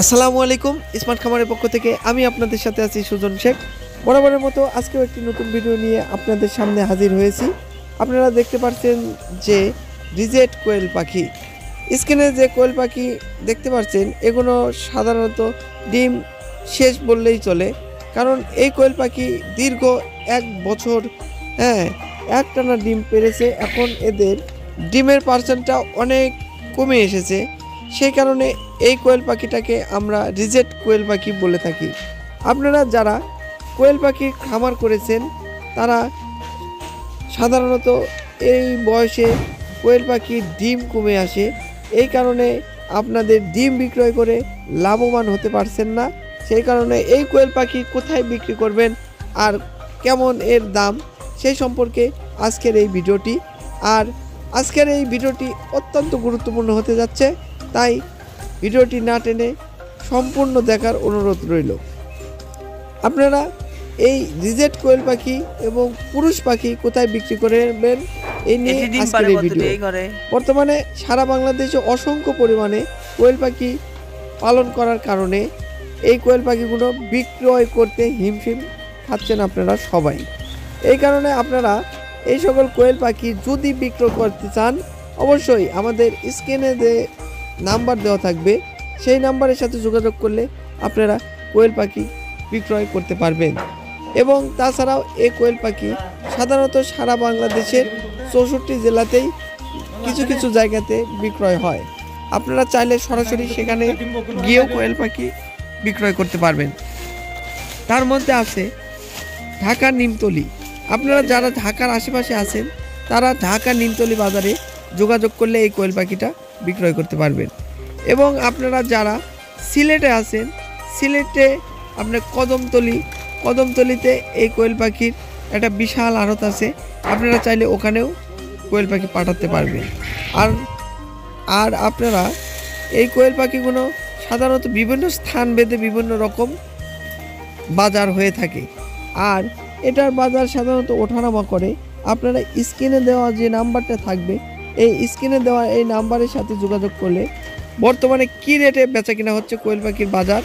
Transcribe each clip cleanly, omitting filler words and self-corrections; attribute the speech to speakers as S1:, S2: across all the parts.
S1: আসসালামু আলাইকুম। স্মার্ট খামারের পক্ষ থেকে আমি আপনাদের সাথে আছি সুজন শেখ। বরাবরের মতো আজকেও একটি নতুন ভিডিও নিয়ে আপনাদের সামনে হাজির হয়েছি। আপনারা দেখতে পাচ্ছেন যে রিজেট কোয়েল পাখি, স্ক্রিনে যে কোয়েল পাখি দেখতে পাচ্ছেন এগুলো সাধারণত ডিম শেষ বললেই চলে, কারণ এই কোয়েল পাখি দীর্ঘ 1 বছর একটানা ডিম পেড়েছে। এখন এদের ডিমের পার্সেন্টটা অনেক কমে এসেছে, সেই কারণে এই কোয়েল পাখিটাকে আমরা রিজেট কোয়েল পাখি বলে থাকি। আপনারা যারা কোয়েল পাখির খামার করেছেন তারা সাধারণত এই বয়সে কোয়েল পাখির ডিম কমে আসে, এই কারণে আপনাদের ডিম বিক্রয় করে লাভবান হতে পারছেন না। সেই কারণে এই কোয়েল পাখি কোথায় বিক্রি করবেন আর কেমন এর দাম সেই সম্পর্কে আজকের এই ভিডিওটি। আর আজকের এই ভিডিওটি অত্যন্ত গুরুত্বপূর্ণ হতে যাচ্ছে, তাই ভিডিওটি না টেনে সম্পূর্ণ দেখার অনুরোধ রইল। আপনারা এই রিজেট কোয়েল পাখি এবং পুরুষ পাখি কোথায় বিক্রি করবেন এই নিয়ে আজকের এই ভিডিও। বর্তমানে সারা বাংলাদেশে অসংখ্য পরিমাণে কোয়েল পাখি পালন করার কারণে এই কোয়েল পাখিগুলো বিক্রয় করতে হিমশিম খাচ্ছেন আপনারা সবাই। এই কারণে আপনারা এই সকল কোয়েল পাখি যদি বিক্রয় করতে চান অবশ্যই আমাদের স্ক্রিনে যে নাম্বার দেওয়া থাকবে সেই নাম্বারের সাথে যোগাযোগ করলে আপনারা কোয়েল পাখি বিক্রয় করতে পারবেন। এবং তাছাড়াও এই কোয়েল পাখি সাধারণত সারা বাংলাদেশের 64 জেলাতেই কিছু কিছু জায়গাতে বিক্রয় হয়। আপনারা চাইলে সরাসরি সেখানে গিয়েও কোয়েল পাখি বিক্রয় করতে পারবেন। তার মধ্যে আছে ঢাকার নিমতলি। আপনারা যারা ঢাকার আশেপাশে আছেন তারা ঢাকার নিমতলি বাজারে যোগাযোগ করলে এই কোয়েল পাখিটা বিক্রয় করতে পারবেন। এবং আপনারা যারা সিলেটে আছেন, সিলেটে আপনার কদমতলিতে এই কোয়েল পাখির একটা বিশাল আড়ত আছে, আপনারা চাইলে ওখানেও কোয়েল পাখি পাঠাতে পারবেন। আর আপনারা এই কোয়েল পাখিগুলো সাধারণত বিভিন্ন স্থান ভেদে বিভিন্ন রকম বাজার হয়ে থাকে, আর এটার বাজার সাধারণত ওঠানামা করে। আপনারা স্ক্রিনে দেওয়া যে নাম্বারটা থাকবে এই স্ক্রিনে দেওয়া এই নাম্বারের সাথে যোগাযোগ করলে বর্তমানে কি রেটে বেচা কিনা হচ্ছে কোয়েল পাখির বাজার,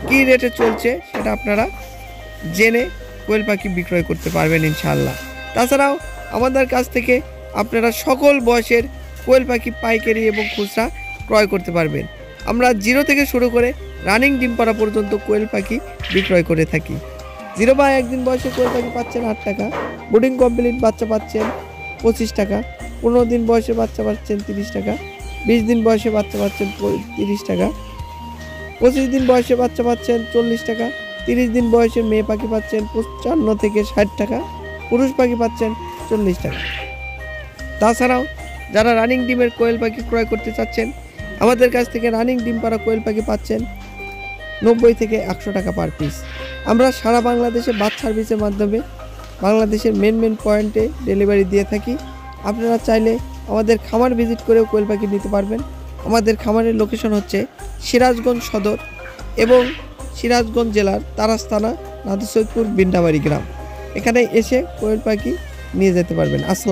S1: কি রেটে চলছে সেটা আপনারা জেনে কোয়েল পাখি বিক্রয় করতে পারবেন ইনশাআল্লাহ। তাছাড়াও আমাদের কাছ থেকে আপনারা সকল বয়সের কোয়েল পাখি পাইকারি এবং খুচরা ক্রয় করতে পারবেন। আমরা 0 থেকে শুরু করে রানিং ডিম পাড়া পর্যন্ত কোয়েল পাখি বিক্রয় করে থাকি। 0 বা 1 দিন বয়সে কোয়েল পাখি পাচ্ছেন 8 টাকা, বোর্ডিং কমপ্লিট বাচ্চা পাচ্ছেন 25 টাকা, 15 দিন বয়সে বাচ্চা পাচ্ছেন 30 টাকা, 20 দিন বয়সে বাচ্চা পাচ্ছেন 30 টাকা, 25 দিন বয়সে বাচ্চা পাচ্ছেন 40 টাকা, 30 দিন বয়সে মেয়ে পাখি পাচ্ছেন 55 থেকে 60 টাকা, পুরুষ পাখি পাচ্ছেন 40 টাকা। তাছাড়াও যারা রানিং ডিমের কোয়েল পাখি ক্রয় করতে চাচ্ছেন আমাদের কাছ থেকে রানিং ডিম পাড়া কোয়েল পাখি পাচ্ছেন 90 থেকে 100 টাকা পার পিস। আমরা সারা বাংলাদেশে বাস সার্ভিসের মাধ্যমে বাংলাদেশের মেন পয়েন্টে ডেলিভারি দিয়ে থাকি। আপনারা চাইলে আমাদের খামার ভিজিট করেও কোয়েল পাখি নিতে পারবেন। আমাদের খামারের লোকেশন হচ্ছে সিরাজগঞ্জ সদর এবং সিরাজগঞ্জ জেলার তারাস থানা নাদুসৈদপুর বিন্ডাবাড়ি গ্রাম। এখানে এসে কোয়েল পাখি নিয়ে যেতে পারবেন। আসসালাম।